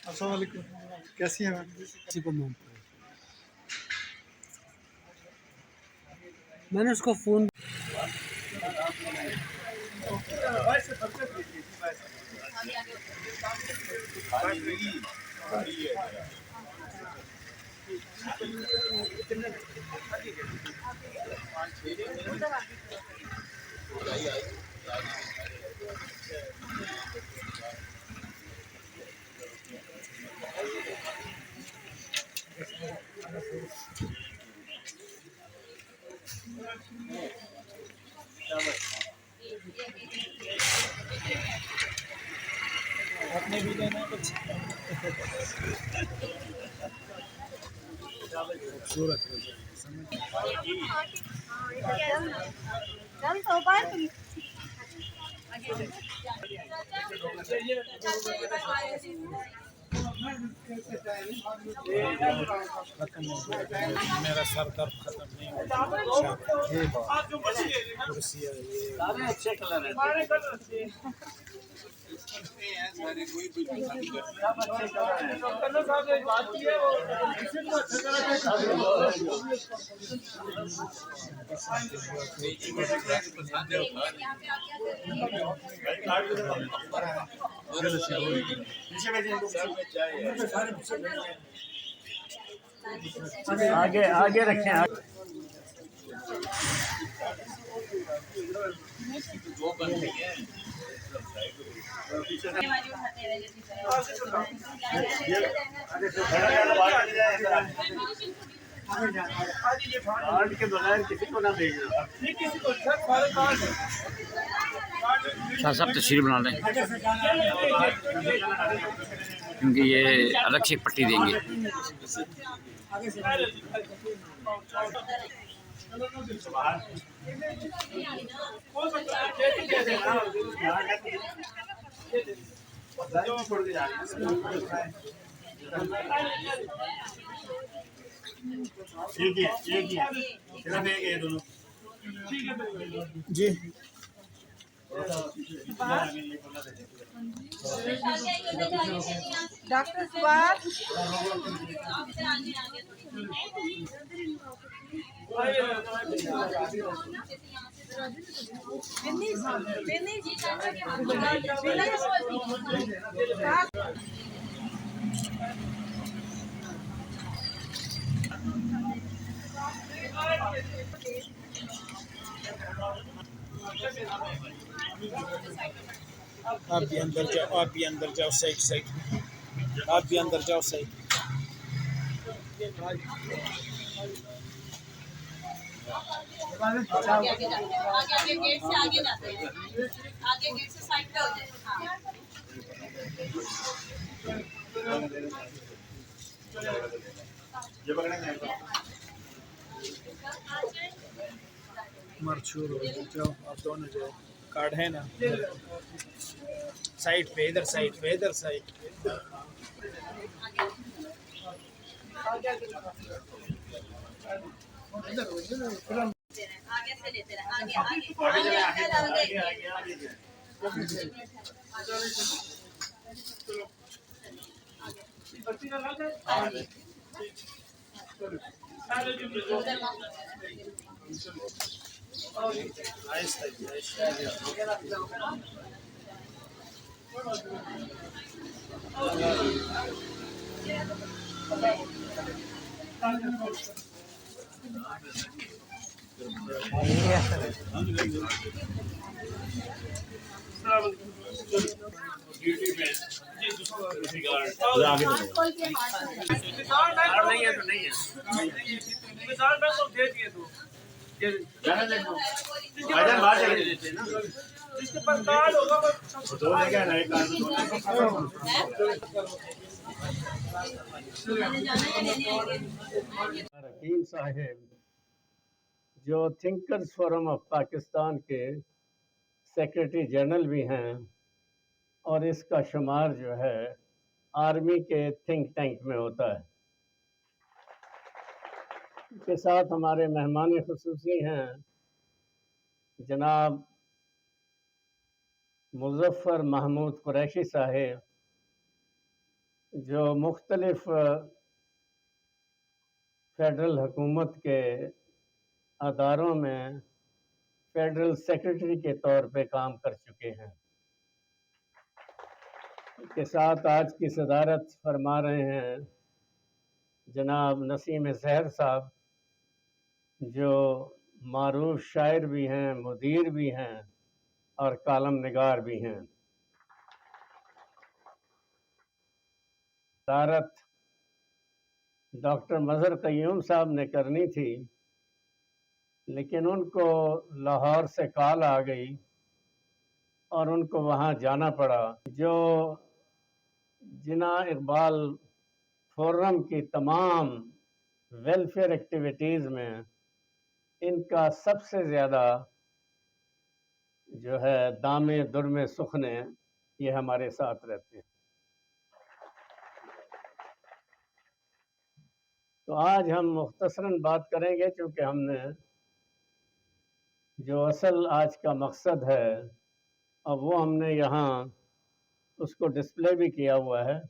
السلام علیکم، کیسی ہیں میم؟ میں نے اس کو فون اپنے بھی لینا کچھ خوبصورت ہو جائے ختم ہو گیا میرا سر درد ختم نہیں ہوتا یہ بات کرسی ہے آگے آگے رکھیں. کارڈ کے بغیر کسی کو نہ بھیجنا. شاہ صاحب تصویر بنا لیں کیونکہ یہ الگ سے پٹی دیں گے. جی ڈاکٹر سواد آپ بھی اندر جاؤ، آپ بھی اندر جاؤ، سائڈ سائڈ آپ بھی اندر جاؤ سائڈ. آگے گیٹ سے آگے جاتے ہیں، آگے گیٹ سے سائڈ پہ ہو جائے. مرچور ہو جاؤ، آپ دونوں جاؤ. کارڈ ہے نا سائڈ پہ، ادھر سائڈ پہ، ادھر سائڈ پہ. آگے سے لیتے رہے، آگے آگے भाईजान बाहर चले देते हैं ना जिसके पास कार्ड होगा वो दो ले गया नए कार्ड दो ले रकीम साहिब जो थिंकर्स फोरम ऑफ पाकिस्तान के सेक्रेटरी जनरल भी हैं और इसका शुमार जो है आर्मी के थिंक टैंक में होता है। के साथ हमारे मेहमान खुसूसी हैं जनाब मुज़फ़्फ़र महमूद कुरैशी साहिब, जो मुख्तलिफ फेडरल हुकूमत के अदारों में फेडरल सेक्रेटरी के तौर पे काम कर चुके हैं। के साथ आज की सदारत फरमा रहे हैं जनाब नसीम सहर साहब, जो मारूफ शायर भी हैं, मुदीर भी हैं और कालम निगार भी हैं। सदारत डॉक्टर मज़हर क़य्यूम साहब ने करनी थी, लेकिन उनको लाहौर से कॉल आ गई और उनको वहाँ जाना पड़ा। जो जिना इकबाल फोरम की तमाम वेलफेयर एक्टिविटीज़ में इनका सबसे ज़्यादा जो है दामे दुर्मे सुखने, ये हमारे साथ रहते हैं। तो आज हम मुख्तसरन बात करेंगे, क्योंकि हमने जो असल आज का मकसद है अब वो हमने यहाँ उसको डिस्प्ले भी किया हुआ है।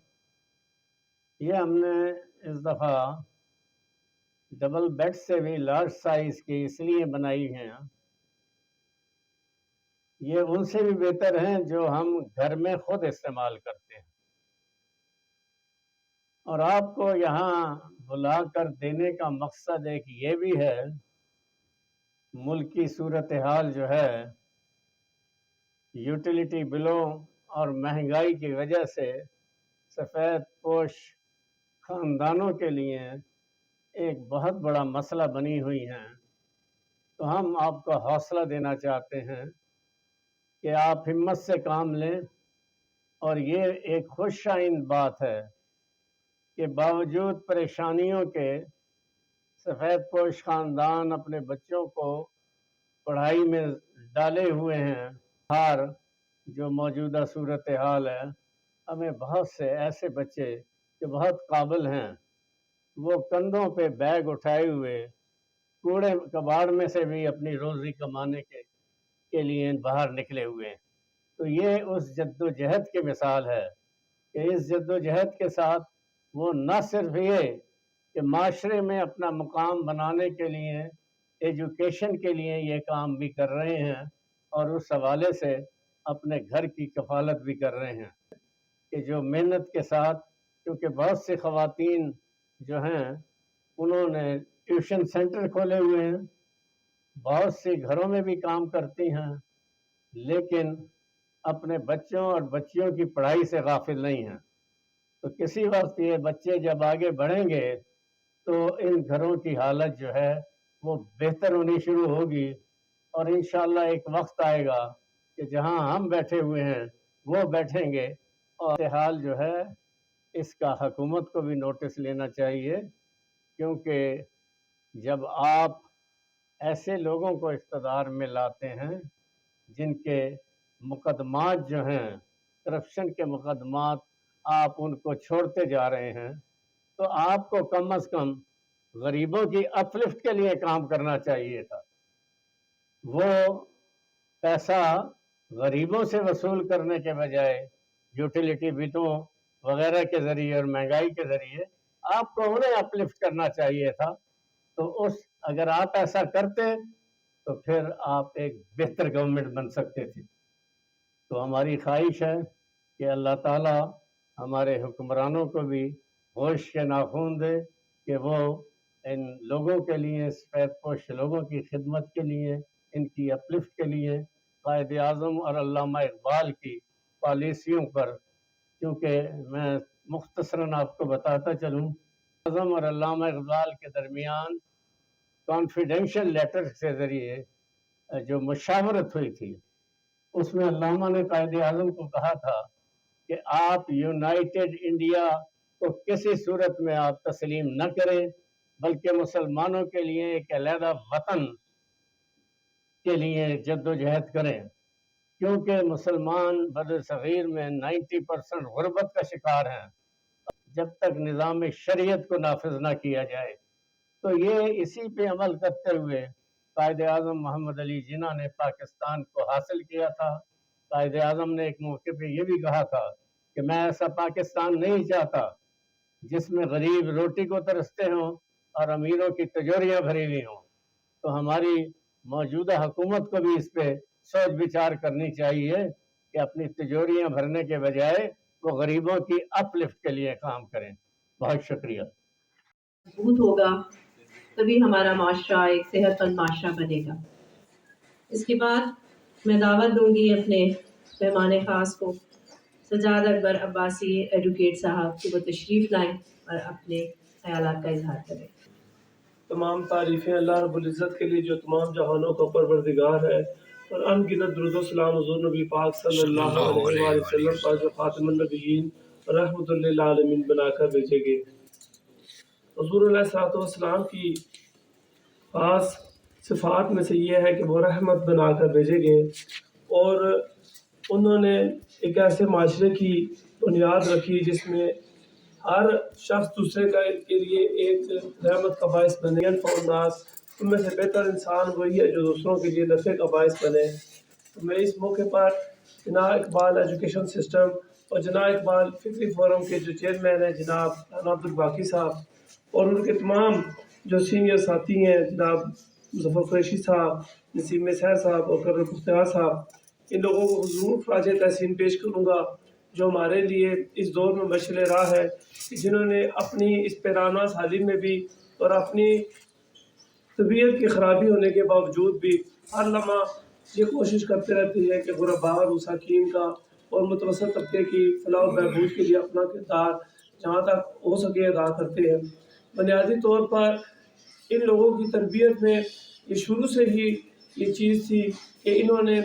ये हमने इस दफ़ा डबल बेड से भी लार्ज साइज़ की इसलिए बनाई हैं, ये उनसे भी बेहतर हैं जो हम घर में ख़ुद इस्तेमाल करते हैं। और आपको यहाँ बुला कर देने का मकसद एक ये भी है, मुल्क की सूरत हाल जो है यूटिलिटी बिलों और महंगाई की वजह से सफ़ेद पोश ख़ानदानों के लिए एक बहुत बड़ा मसला बनी हुई हैं। तो हम आपको हौसला देना चाहते हैं कि आप हिम्मत से काम लें। और ये एक खुशाइंद बात है कि बावजूद परेशानियों के सफ़ेद पोश ख़ानदान अपने बच्चों को पढ़ाई में डाले हुए हैं। हार जो मौजूदा सूरत हाल है, हमें बहुत से ऐसे बच्चे जो बहुत काबिल हैं, वो कंधों पे बैग उठाए हुए कूड़े कबाड़ में से भी अपनी रोज़ी कमाने के लिए बाहर निकले हुए हैं। तो ये उस जद्दोजहद की मिसाल है कि इस जद्दोजहद के साथ वो न सिर्फ ये कि माशरे में अपना मुकाम बनाने के लिए, एजुकेशन के लिए ये काम भी कर रहे हैं, और उस हवाले से अपने घर की कफालत भी कर रहे हैं कि जो मेहनत के साथ, क्योंकि बहुत सी ख़वातीन जो हैं उन्होंने ट्यूशन सेंटर खोले हुए हैं, बहुत सी घरों में भी काम करती हैं, लेकिन अपने बच्चों और बच्चियों की पढ़ाई से गाफिल नहीं हैं। तो किसी वक्त ये बच्चे जब आगे बढ़ेंगे तो इन घरों की हालत जो है वो बेहतर होनी शुरू होगी, और इंशाअल्लाह एक वक्त आएगा कि जहां हम बैठे हुए हैं वो बैठेंगे। और हाल जो है इसका हुकूमत को भी नोटिस लेना चाहिए, क्योंकि जब आप ऐसे लोगों को इक़्तिदार में लाते हैं जिनके मुकदमात जो हैं, करप्शन के मुकदमात, आप उनको छोड़ते जा रहे हैं, तो आपको कम अज़ कम गरीबों की अपलिफ्ट के लिए काम करना चाहिए था। वो पैसा गरीबों से वसूल करने के बजाय यूटिलिटी बिलों वगैरह के ज़रिए और महंगाई के ज़रिए आपको उन्हें अपलिफ्ट करना चाहिए था। तो अगर आप ऐसा करते तो फिर आप एक बेहतर गवर्नमेंट बन सकते थे। तो हमारी ख्वाहिश है कि अल्लाह ताला हमारे हुक्मरानों को भी होश के नाखून दे कि वो इन लोगों के लिए, सफ़ेद पोश लोगों की खिदमत के लिए, इनकी अपलिफ्ट के लिए कायद आज़म और अल्लामा इकबाल की पॉलिसियों पर, क्योंकि मैं मुख्तसरन आपको बताता चलूँ, आज़म और अल्लामा इकबाल के दरमियान कॉन्फिडेंशियल लेटर के ज़रिए जो मुशावरत हुई थी, उसमें अल्लामा ने कायदे आज़म को कहा था कि आप यूनाइटेड इंडिया को किसी सूरत में आप तस्लीम न करें, बल्कि मुसलमानों के लिए एक अलहदा वतन के लिए जद्दोजहद करें, क्योंकि मुसलमान बर सग़ीर में 90% गुर्बत का शिकार हैं जब तक निज़ाम शरीयत को नाफिज ना किया जाए। तो ये इसी पे अमल करते हुए कायदे आज़म मोहम्मद अली जिन्ना ने पाकिस्तान को हासिल किया था। कायदे आज़म ने एक मौके पे ये भी कहा था कि मैं ऐसा पाकिस्तान नहीं चाहता जिसमें गरीब रोटी को तरसते हों और अमीरों की तिजोरियां भरी हुई हों। तो हमारी मौजूदा हुकूमत को भी इस पे सोच विचार करनी चाहिए कि अपनी तिजोरियां भरने के बजाय वो गरीबों की अपलिफ्ट के लिए काम करें। बहुत शुक्रिया। मजबूत होगा तभी हमारा माशरा एक सेहतमंद माशरा बनेगा। इसके बाद मैं दावत दूंगी अपने मेहमान ख़ास को, सजाद अकबर अब्बासी एडवोकेट साहब, कि वो तशरीफ़ लाएँ और अपने ख़यालात का इजहार करें। तमाम तारीफ़ें अल्लाह रब्बुल इज़्ज़त के लिए जो तमाम जहानों का परवरदिगार है, और अनगिनत दुरूद व सलाम हुज़ूर नबी पाक सल्लल्लाहु अलैहि वसल्लम पर जो ख़ातिमुन नबिय्यीन रहमतुल लिल आलमीन बनाकर भेजे गए। हुज़ूर अलैहिस्सलातु वस्सलाम की ख़ास सिफ़ात में से ये है कि वो रहमत बनाकर भेजे गए, और उन्होंने एक ऐसे माशरे की बुनियाद रखी जिसमें हर शख्स दूसरे का के लिए एक रहमत का बायस बने। अनफाउन्नास, उनमें से बेहतर इंसान वही है जो दूसरों के लिए नफ़े का बायस बने। तो मैं इस मौके पर जनाब इकबाल एजुकेशन सिस्टम और जनाब इकबाल फ़िक्री फोरम के जो चेयरमैन हैं जनाब राना अब्दुल बाकी साहब, और उनके तमाम जो सीनियर साथी हैं जनाब मुज़फ़्फ़र कुरैशी साहब, नसीम सहर साहब और कर्नल मुख्तार साहब, इन लोगों को ज़रूर ख़राज तहसीन पेश करूँगा जो हमारे लिए इस दौर में मशअल राह है, जिन्होंने अपनी इस पैराना साली में भी और अपनी तबीयत की ख़राबी होने के बावजूद भी हर लम्हा ये कोशिश करते रहते हैं कि गुरबा और मसाकीन का और मुतवसत तबके की फलाह और बहबूद के लिए अपना किरदार जहाँ तक हो सके अदा करते हैं। बुनियादी तौर पर इन लोगों की तरबियत में ये शुरू से ही ये चीज़ थी कि इन्होंने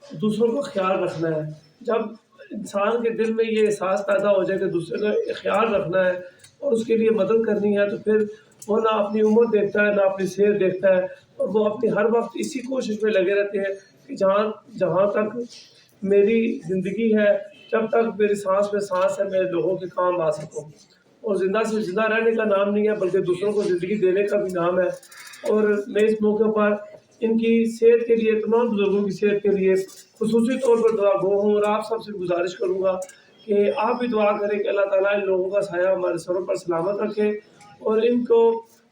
दूसरों का ख्याल रखना है। जब इंसान के दिल में ये एहसास पैदा हो जाए कि दूसरे का ख्याल रखना है और उसके लिए मदद करनी है, तो फिर वो ना अपनी उम्र देखता है ना अपनी सेहत देखता है, और वो अपनी हर वक्त इसी कोशिश में लगे रहते हैं कि जहाँ तक मेरी ज़िंदगी है, जब तक मेरी सांस में सांस है, मैं लोगों के काम आ सकूँ। और ज़िंदा से ज़िंदा रहने का नाम नहीं है बल्कि दूसरों को ज़िंदगी देने का भी नाम है। और मैं इस मौके पर इनकी सेहत के लिए, तमाम बुज़ुर्गों की सेहत के लिए खुसूसी तौर पर दुआ गो हूँ, और आप सबसे गुजारिश करूँगा कि आप भी दुआ करें कि अल्लाह ताला इन लोगों का साया हमारे सरों पर सलामत रखे और इनको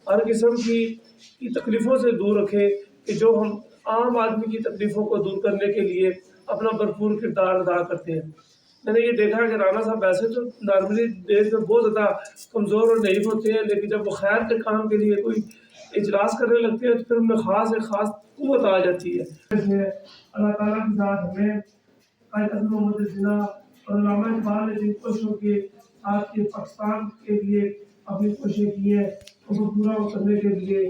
हर किस्म की तकलीफ़ों से दूर रखे, कि जो हम आम आदमी की तकलीफ़ों को दूर करने के लिए अपना भरपूर किरदार अदा करते हैं। मैंने ये देखा कि राना साहब वैसे तो नॉर्मली देश में बहुत ज़्यादा कमज़ोर और नईफ होते हैं, लेकिन जब वो खैर के काम के लिए कोई इजलास करने लगते हैं तो फिर उनमें ख़ास क़ुव्वत आ जाती है। अल्लाह ताला के साथ हमें कायद मोहम्मद जिन्ना और अल्लामा इकबाल ने जिन कोशिशों के साथ के पाकिस्तान के लिए अपनी कोशिशें की हैं उनको पूरा करने के लिए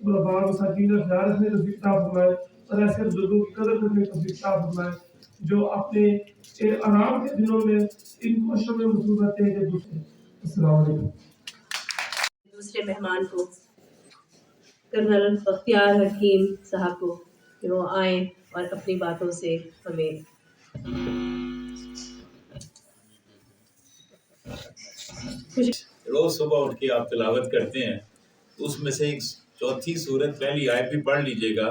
गुरबा मसाकीन और ख्याल रखने को फिक्र फरमाए, और ऐसे बुजुर्गों की कदर करने को फिक्र फरमाए जो अपने आराम के दिनों में इन कोशिशों में मशहूर रहते हैं। कि अस्सलाम वालेकुम। दूसरे मेहमान को कर्नल बख्तियार हकीम साहब को कि वो आए और अपनी बातों से हमें रोज़ सुबह उठ के आप तिलावत करते हैं, उसमें से एक चौथी सूरत पहली आयत भी पढ़ लीजिएगा।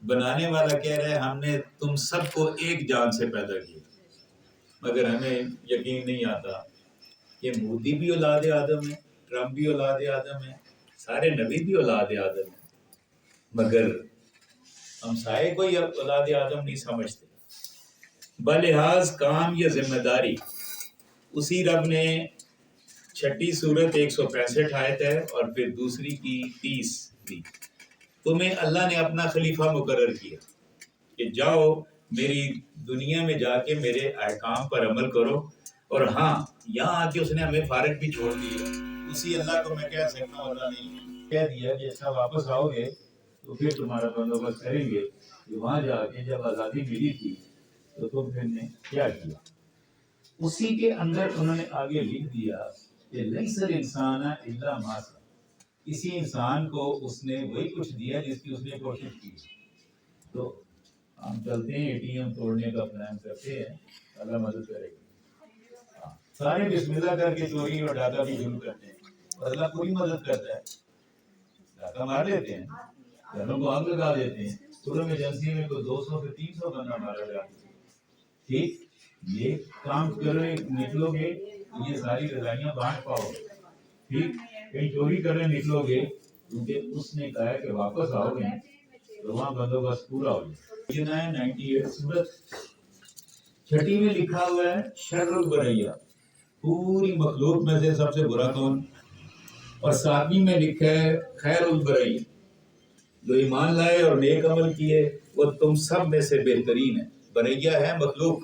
बनाने वाला कह रहा है हमने तुम सबको एक जान से पैदा किया, मगर हमें यकीन नहीं आता। ये मोदी भी औलाद आदम है, ट्रम्प भी औलाद आदम है, सारे नबी भी औलाद आदम है, मगर हम सारे को ये औलाद आदम नहीं समझते। बलिहाज काम या जिम्मेदारी उसी रब ने छठी सूरत 165 आयत है और फिर दूसरी की 30 दी। तुम्हें अल्लाह ने अपना खलीफा मुकर्रर किया कि जाओ मेरी दुनिया में जाके मेरे अहकाम पर अमल करो, और हाँ यहाँ आके उसने हमें फारग भी छोड़ दिया। उसी अल्लाह को मैं कह सकता हूँ अल्लाह नहीं। کہہ دیا کہ اچھا واپس آؤ گے تو پھر تمہارا بندوبست کریں گے کہ وہاں جا کے جب آزادی ملی تھی تو تم پھر نے کیا کیا. اسی کے اندر انہوں نے آگے لکھ دیا کہ لیس الانسان الا ما سعى. کسی انسان کو اس نے وہی کچھ دیا جس کی اس نے کوشش کی. تو ہم چلتے ہیں ATM توڑنے کا پلان کرتے ہیں, اللہ مدد کرے گا. سارے بسم اللہ کر کے چوری اور ڈاکہ بھی شروع کرتے ہیں اور اللہ پوری مدد کرتا ہے. ڈاکہ مار لیتے ہیں, گھروں کو آگ لگا دیتے ہیں. پورے ایجنسی میں کوئی 200 سے 300 بندہ مارا جاتا ہے. ٹھیک, یہ کام کرے نکلو گے یہ ساری رضائیاں بانٹ پاؤ گے. ٹھیک, کہیں چوری کرنے نکلو گے کیونکہ اس نے کہا ہے کہ واپس آؤ گے تو وہاں بندوبست پورا ہو جائے. 98 سورت 6 میں لکھا ہوا ہے شر البریہ, پوری مخلوق میں سے سب سے برا کون, اور 7 میں لکھا ہے خیر البریہ, جو ایمان لائے اور نیک عمل کیے وہ تم سب میں سے بہترین ہے. بریہ ہے مخلوق,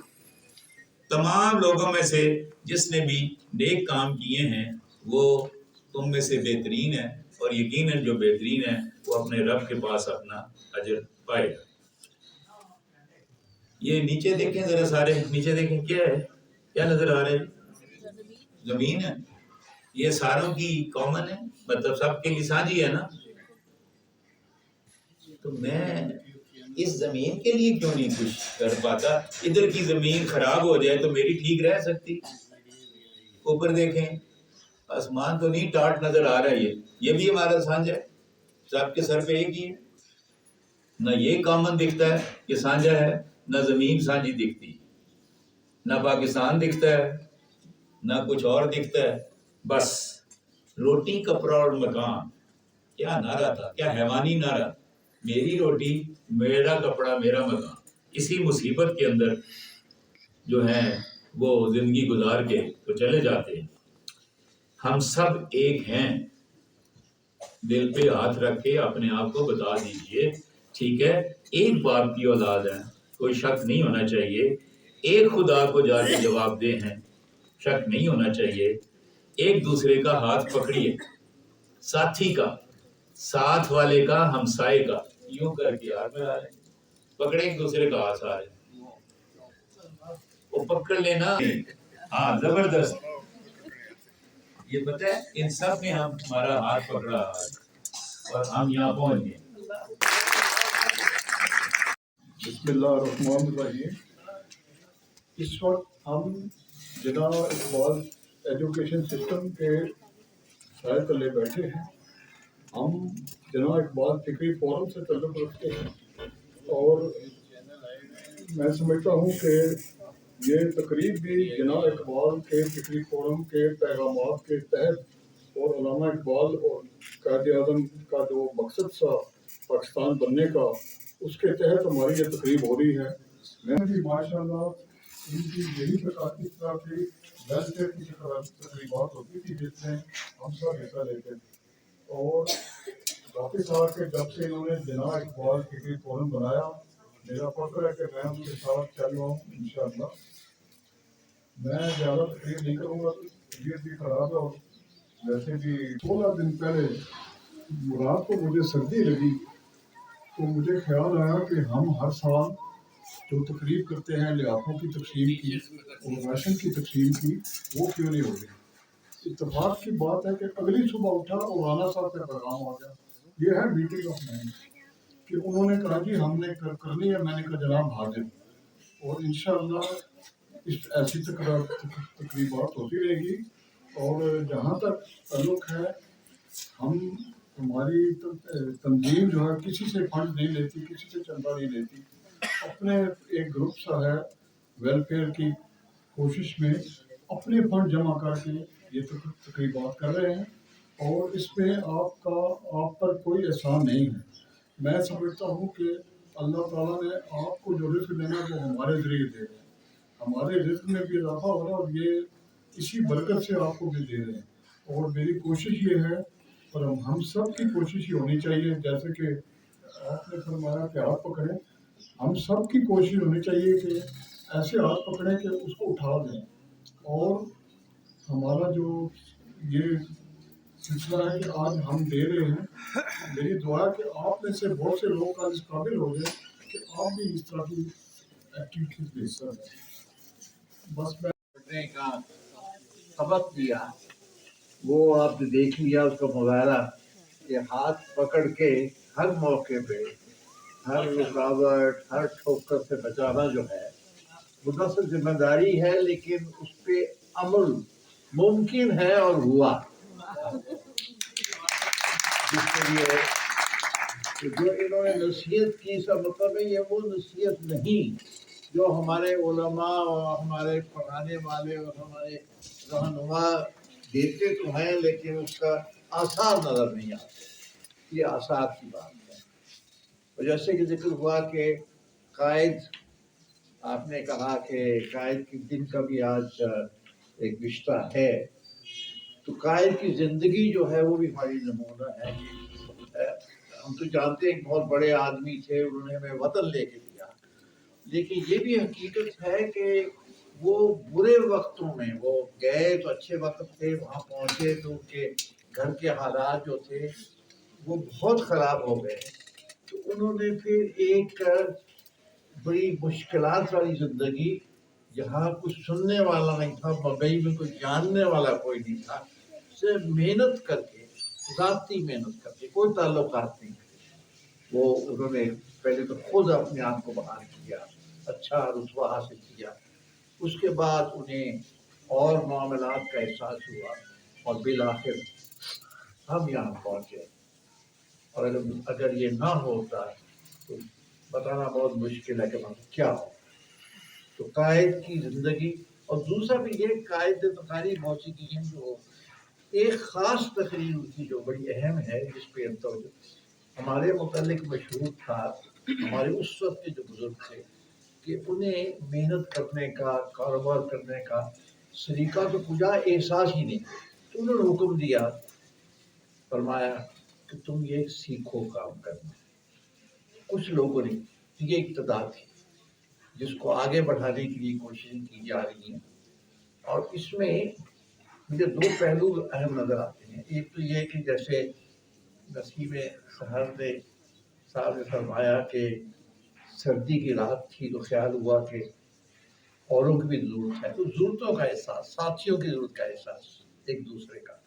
تمام لوگوں میں سے جس نے بھی نیک کام کیے ہیں وہ تم میں سے بہترین ہے, اور یقیناً جو بہترین ہے وہ اپنے رب کے پاس اپنا اجر پائے گا. یہ نیچے دیکھیں ذرا, سارے نیچے دیکھیں, کیا ہے, کیا نظر آ رہا ہے؟ زمین ہے. یہ ساروں کی کامن ہے, مطلب سب کے لیے سانجھی ہے نا. تو میں اس زمین کے لیے کیوں نہیں کچھ کر پاتا؟ ادھر کی زمین خراب ہو جائے تو میری ٹھیک رہ سکتی. اوپر دیکھیں, آسمان تو نہیں ٹاٹ نظر آ رہا ہے, یہ بھی ہمارا سانجا ہے, سب کے سر پہ ایک ہی ہے. نہ یہ کامن دکھتا ہے کہ سانجا ہے, نہ زمین سانجی دکھتی, نہ پاکستان دکھتا ہے, نہ کچھ اور دکھتا ہے. بس روٹی کپڑا اور مکان. کیا نعرہ تھا, کیا حیوانی نعرہ, میری روٹی میرا کپڑا میرا مکان. اسی مصیبت کے اندر جو ہیں وہ زندگی گزار کے تو چلے جاتے ہیں. ہم سب ایک ہیں. دل پہ ہاتھ رکھ کے اپنے آپ کو بتا دیجئے, ٹھیک ہے, ایک باپ کی اولاد ہے, کوئی شک نہیں ہونا چاہیے. ایک خدا کو جا کے جواب دے ہیں, شک نہیں ہونا چاہیے. ایک دوسرے کا ہاتھ پکڑیے, ساتھی کا, ساتھ والے کا, ہمسائے کا, یوں کر کے ہاتھ میں لا لیں, پکڑے ایک دوسرے کا ہاتھ سارے, وہ پکڑ لینا. ہاں زبردست. یہ پتہ ہے ان سب میں ہمارا ہاتھ پکڑا اور ہم یہاں پہنچ گئے. بسم اللہ الرحمن الرحیم. اس وقت ہم جناب اقبال ایجوکیشن سسٹم کے سائے تلے بیٹھے ہیں. ہم جناب اقبال فکری فورم سے تعلق رکھتے ہیں اور میں سمجھتا ہوں کہ یہ تقریب بھی جناب اقبال کے فکری فورم کے پیغامات کے تحت اور علامہ اقبال اور قائد اعظم کا جو مقصد تھا پاکستان بننے کا, اس کے تحت ہماری یہ تقریب ہو رہی ہے. میں بھی ماشاء اللہ ان کی یہی اس طرح کی ویلفیئر کی تقریبات ہوتی تھی جس میں ہم سب حصہ لیتے تھے. اور باقی صاحب کے جب سے انہوں نے جناب اقبال فکری فورم بنایا, میرا فخر ہے کہ میں ان کے ساتھ چل رہا ہوں انشاءاللہ. میں زیادہ تقریر نہیں کروں گا, طبیعت بھی خراب ہے, اور ویسے بھی 16 دن پہلے رات کو مجھے سردی لگی تو مجھے خیال آیا کہ ہم ہر سال جو تقریب کرتے ہیں لحافوں کی تقسیم کی اور راشن کی تقسیم کی, وہ کیوں نہیں ہو رہی. اتفاق کی بات ہے کہ اگلی صبح اٹھا اور رانا صاحب کا پیغام آ گیا. یہ ہے میٹنگ آف مائنڈ کہ انہوں نے کہا جی ہم نے کرنی ہے. میں نے کہا جناب حاضر, اور انشاءاللہ اس ایسی تقریبات ہوتی رہے گی. اور جہاں تک تعلق ہے, ہماری تنظیم جو ہے کسی سے فنڈ نہیں لیتی, کسی سے چندہ نہیں لیتی. اپنے ایک گروپ سا ہے ویلفیئر کی کوشش میں اپنے فنڈ جمع کر کے یہ تقریبات کر رہے ہیں, اور اس میں آپ پر کوئی احسان نہیں ہے. میں سمجھتا ہوں کہ اللہ تعالیٰ نے آپ کو جو رزق دینا ہے وہ ہمارے ذریعے دے رہے ہیں. ہمارے رزق میں بھی اضافہ ہو رہا ہے اور یہ اسی برکت سے آپ کو بھی دے رہے ہیں. اور میری کوشش یہ ہے, اور ہم سب کی کوشش یہ ہونی چاہیے, جیسے کہ آپ نے فرمایا کہ ہاتھ پکڑیں, ہم سب کی کوشش ہونی چاہیے کہ ایسے ہاتھ پکڑیں کہ اس کو اٹھا دیں. اور ہمارا جو یہ सिलसिला है कि आज हम दे रहे हैं। मेरी दुआ है कि आप में से बहुत से लोग आज इस काबिल हो जाए कि आप भी इस तरह की एक्टिविटीज में हिस्सा लें। बस मैं पढ़ने का सबक दिया, वो आपने देख लिया उसका मुजाहरा कि हाथ पकड़ के हर मौके पे हर रुकावट हर ठोकर से बचाना जो है वो न सिर्फ जिम्मेदारी है लेकिन उस पे अमल मुमकिन है और हुआ। जिसके लिए तो जो इन्होंने नसीहत की इसका मतलब है ये वो नसीहत नहीं जो हमारे उलमा और हमारे पढ़ाने वाले और हमारे रहनुमा देते तो हैं लेकिन उसका आसार नज़र नहीं आते। ये आसार की बात है। और जैसे कि जिक्र हुआ कि कायद, आपने कहा कि कायद के दिन का भी आज एक रिश्ता है, तो कायद की ज़िंदगी जो है वो भी हमारी नमूना है। हम तो जानते हैं बहुत बड़े आदमी थे, उन्होंने हमें वतन लेके दिया, लेकिन ये भी हकीकत है कि वो बुरे वक्तों में वो गए तो अच्छे वक्त थे, वहाँ पहुँचे तो उनके घर के हालात जो थे वो बहुत ख़राब हो गए। तो उन्होंने फिर एक बड़ी मुश्किलात वाली ज़िंदगी, जहाँ कुछ सुनने वाला नहीं था, मबई में कुछ जानने वाला कोई नहीं था, सिर्फ मेहनत करके, ज़ाती मेहनत करके, कोई ताल्लुकात नहीं थे, वो उन्होंने पहले तो खुद अपने आप को बहाल किया, अच्छा रुतबा हासिल किया। उसके बाद उन्हें और मामलात का एहसास हुआ और बिल आखिर हम यहाँ पहुँचे। और अगर ये ना होता तो बताना बहुत मुश्किल है कि मतलब क्या हो। तो कायद की ज़िंदगी, और दूसरा भी ये कायद तकारीर मौसीकी है जो एक ख़ास तकरीर उनकी जो बड़ी अहम है, जिस पे तो हमारे मुतालिक मशहूर था, हमारे उस वक्त के जो बुज़ुर्ग थे कि उन्हें मेहनत करने का, कारोबार करने का सलीका तो कुछ एहसास ही नहीं। तो उन्होंने हुक्म दिया, फरमाया कि तुम ये सीखो काम करना। कुछ लोगों ने, ये इब्तिदा थी जिसको आगे बढ़ाने के लिए कोशिश की जा रही है, और इसमें मुझे दो पहलू अहम नज़र आते हैं। एक तो ये कि जैसे नसीब सहर ने साहब ने फरमाया कि सर्दी की रात थी तो ख्याल हुआ कि औरों की भी ज़रूरत है, तो ज़रूरतों का एहसास, साथियों की ज़रूरत का एहसास, एक दूसरे का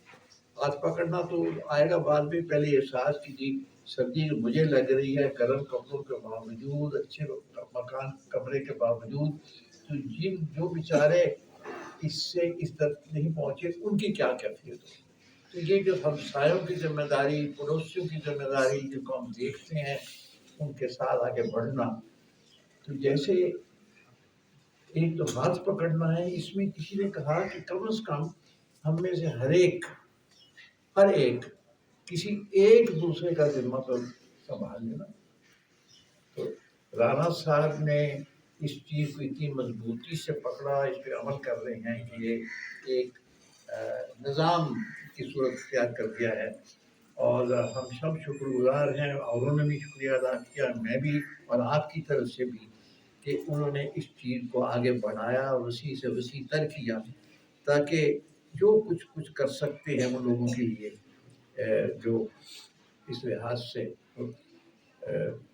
हाथ पकड़ना तो आएगा बाद में। पहले एहसास कीजिए सर्दी मुझे लग रही है, गर्म कपड़ों के बावजूद, अच्छे मकान कमरे के बावजूद, तो जिन जो बेचारे इससे इस तक नहीं पहुँचे उनकी क्या कैफियत हो। तो ये जो हमसायों की जिम्मेदारी, पड़ोसियों की जिम्मेदारी जिनको हम देखते हैं, उनके साथ आगे बढ़ना। तो जैसे एक तो हाथ पकड़ना है, इसमें किसी ने कहा कि कम से कम हम में से हर एक किसी एक दूसरे का जिम्मा तो संभाल लेना। तो राना साहब ने इस चीज़ को इतनी मजबूती से पकड़ा, इस पर अमल कर रहे हैं कि ये एक निज़ाम की सूरत इख्तियार कर दिया है, और हम सब शुक्रगुजार हैं। और उन्होंने भी शुक्रिया अदा किया, मैं भी और आपकी तरफ से भी, कि उन्होंने इस चीज़ को आगे बढ़ाया, वसी से वसी तर किया, ताकि जो कुछ कर सकते हैं उन लोगों के लिए जो इस लिहाज से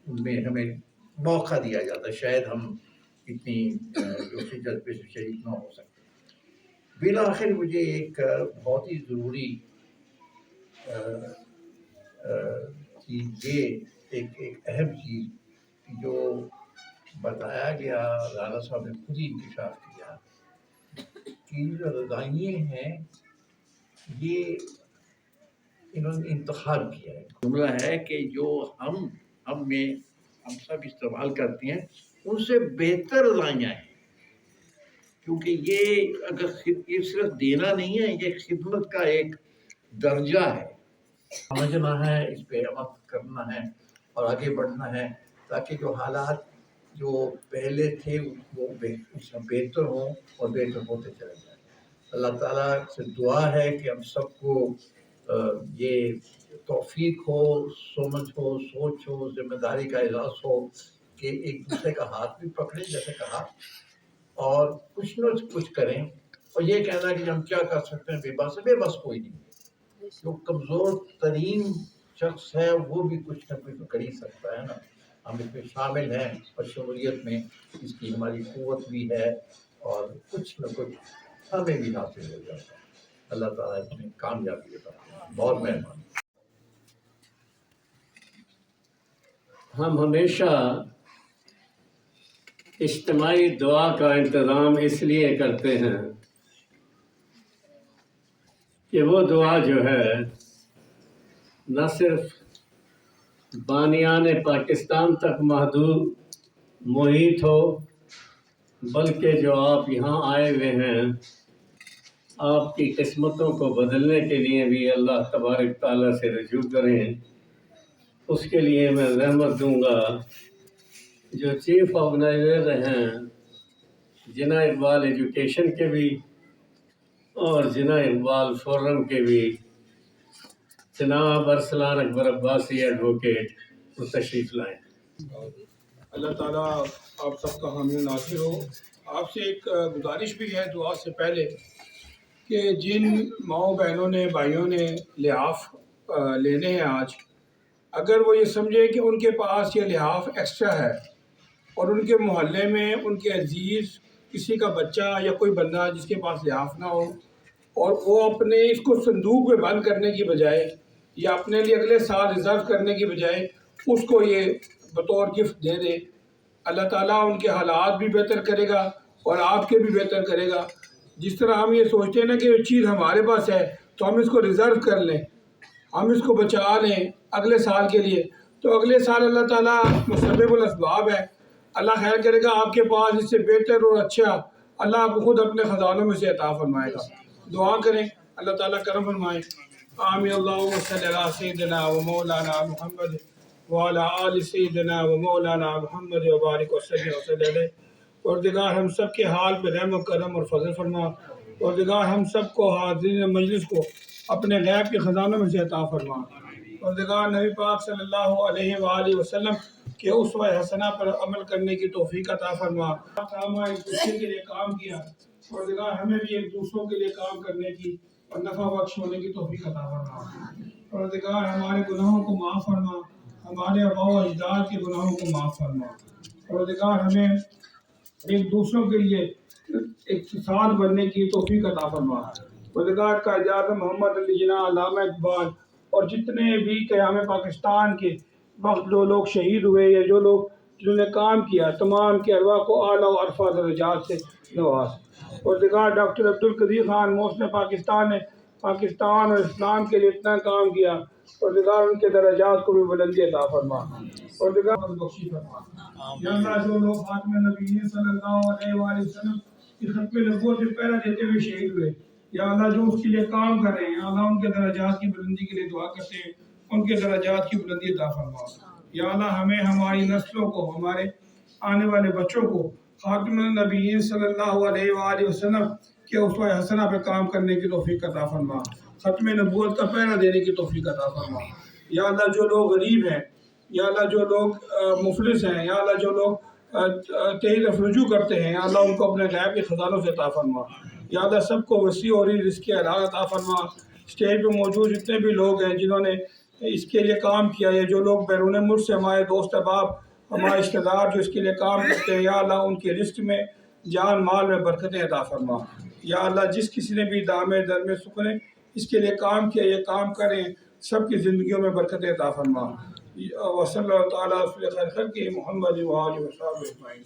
उनमें हमें मौका दिया जाता, शायद हम इतनी जोशी जज्बे से शरीक ना हो सकते। बिल आखिर मुझे एक बहुत ही ज़रूरी चीज़, ये एक अहम चीज़ जो बताया गया, राना साहब ने खुद ही इंकशाफ किया कि जो रज़ाइयाँ हैं ये इन्होंने इंतखाब किया है। जुमला है कि जो हम सब इस्तेमाल करते हैं उनसे बेहतर रज़ाइयाँ हैं, क्योंकि ये अगर ये सिर्फ देना नहीं है, ये खिदमत का एक दर्जा है। समझना है, इस पे अमल करना है और आगे बढ़ना है, ताकि जो हालात जो पहले थे वो बेहतर हों और बेहतर होते चले जाएँ। अल्लाह ताला से दुआ है कि हम सबको ये तौफीक हो, समझ हो, सोच हो, जिम्मेदारी का एहसास हो कि एक दूसरे का हाथ भी पकड़ें जैसे कहा, और कुछ न कुछ करें। और ये कहना कि हम क्या कर सकते हैं बेबस कोई नहीं, جو کمزور ترین شخص ہے وہ بھی کچھ نہ کچھ کر ہی سکتا ہے نا. ہم اس میں شامل ہیں اور شمولیت میں اس کی ہماری قوت بھی ہے اور کچھ نہ کچھ ہمیں بھی حاصل ہو جاتا ہے. اللہ تعالیٰ اس میں کامیابی دیتا ہے. بہت مہربانی. ہم ہمیشہ اجتماعی دعا کا انتظام اس لیے کرتے ہیں کہ وہ دعا جو ہے نہ صرف بانیان پاکستان تک محیط ہو بلکہ جو آپ یہاں آئے ہوئے ہیں آپ کی قسمتوں کو بدلنے کے لیے بھی اللہ تبارک تعالیٰ سے رجوع کریں. اس کے لیے میں رحمت دوں گا. جو چیف آرگنائزر ہیں جناح اقبال ایجوکیشن کے بھی اور جناح اقبال فورم کے بھی جناب ارسلان اکبر عباسی ایڈوکیٹ وہ تشریف لائیں. اللہ تعالیٰ آپ سب کا حامی ناصر ہو. آپ سے ایک گزارش بھی ہے دعا سے پہلے کہ جن ماؤں بہنوں نے بھائیوں نے لحاف لینے ہیں آج، اگر وہ یہ سمجھے کہ ان کے پاس یہ لحاف ایکسٹرا ہے اور ان کے محلے میں ان کے عزیز کسی کا بچہ یا کوئی بندہ جس کے پاس لحاف نہ ہو اور وہ اپنے اس کو صندوق میں بند کرنے کی بجائے یا اپنے لیے اگلے سال ریزرو کرنے کی بجائے اس کو یہ بطور گفٹ دے دے، اللہ تعالیٰ ان کے حالات بھی بہتر کرے گا اور آپ کے بھی بہتر کرے گا. جس طرح ہم یہ سوچتے ہیں نا کہ یہ چیز ہمارے پاس ہے تو ہم اس کو ریزرو کر لیں، ہم اس کو بچا لیں اگلے سال کے لیے، تو اگلے سال اللہ تعالیٰ مسبب الاسباب ہے، اللہ خیر کرے گا. آپ کے پاس اس سے بہتر اور اچھا اللہ آپ کو خود اپنے خزانوں میں سے عطا فرمائے گا. دعا کریں اللہ تعالیٰ کرم فرمائے. آمین. اللہم صلی علی سیدنا و مولانا محمد وعلی آل سیدنا و مولانا محمد وبارک وسلم علیہ. پروردگار ہم سب کے حال پہ رحم و کرم اور فضل فرما. پروردگار ہم سب کو حاضرین مجلس کو اپنے غیب کے خزانوں میں سے عطا فرما. پروردگار نبی پاک صلی اللہ علیہ وآلہ وسلم کے اسوہ حسنہ پر عمل کرنے کی توفیق عطا فرما. ایک دوسرے کے لیے کام کیا، پروردگار ہمیں بھی ایک دوسروں کے لیے کام کرنے کی اور نفع بخش ہونے کی توفیق عطا فرما. پروردگار ہمارے گناہوں کو معاف فرما، ہمارے آباء و اجداد کے گناہوں کو معاف فرما. پروردگار ہمیں ایک دوسروں کے لیے ایک ساتھ بننے کی توفیق عطا فرما. پروردگار کا اعظم محمد علی جناح علامہ اقبال اور جتنے بھی قیام پاکستان کے وقت جو لوگ شہید ہوئے یا جو لوگ جنہوں نے کام کیا تمام کے ارواح کو اعلیٰ و عرفہ درجات سے نواز. پروردگار ڈاکٹر عبدالقدیر خان محسن پاکستان نے پاکستان اور اسلام کے لیے اتنا کام کیا، پروردگار ان کے درجات کو بھی بلندی عطا فرما. پروردگار بخشی فرما. یا اللہ جو لوگ خاتم نبیین صلی اللہ علیہ وآلہ وسلم کی ختم نبوت سے پہلا دیتے ہوئے شہید ہوئے، یا اللہ جو اس کے لیے کام کر رہے ہیں، یا اللہ ان کے درجات کی بلندی کے لیے دعا کرتے ہیں، ان کے درجات کی بلندی عطا فرما. یا اللہ ہمیں ہماری نسلوں کو، ہمارے آنے والے بچوں کو خاتم النبیین صلی اللہ علیہ وآلہ وسلم کے اسوہ حسنہ پہ کام کرنے کی توفیق عطا فرما. ختم نبوت کا پہرا دینے کی توفیق عطا فرما. یا اللہ جو لوگ غریب ہیں، یا اللہ جو لوگ مفلس ہیں، یا اللہ جو لوگ تیری طرف رجوع کرتے ہیں، یا اللہ ان کو اپنے غیب کے خزانوں سے عطا فرما. یا اللہ سب کو وسیع اور رزق حلال عطا فرما. اسٹیج پہ موجود جتنے بھی لوگ ہیں جنہوں نے اس کے لیے کام کیا، یا جو لوگ بیرون ملک سے ہمارے دوست احباب، ہمارے رشتہ دار جو اس کے لیے کام کرتے ہیں، یا اللہ ان کے رزق میں، جان مال میں برکتیں عطا فرما. یا اللہ جس کسی نے بھی دامے در میں سکنے اس کے لیے کام کیا، یہ کام کریں، سب کی زندگیوں میں برکتیں عطا فرما. وصلی اللہ تعالیٰ علیہ وسلم محمد و آلہ و صحبہ اجمعین.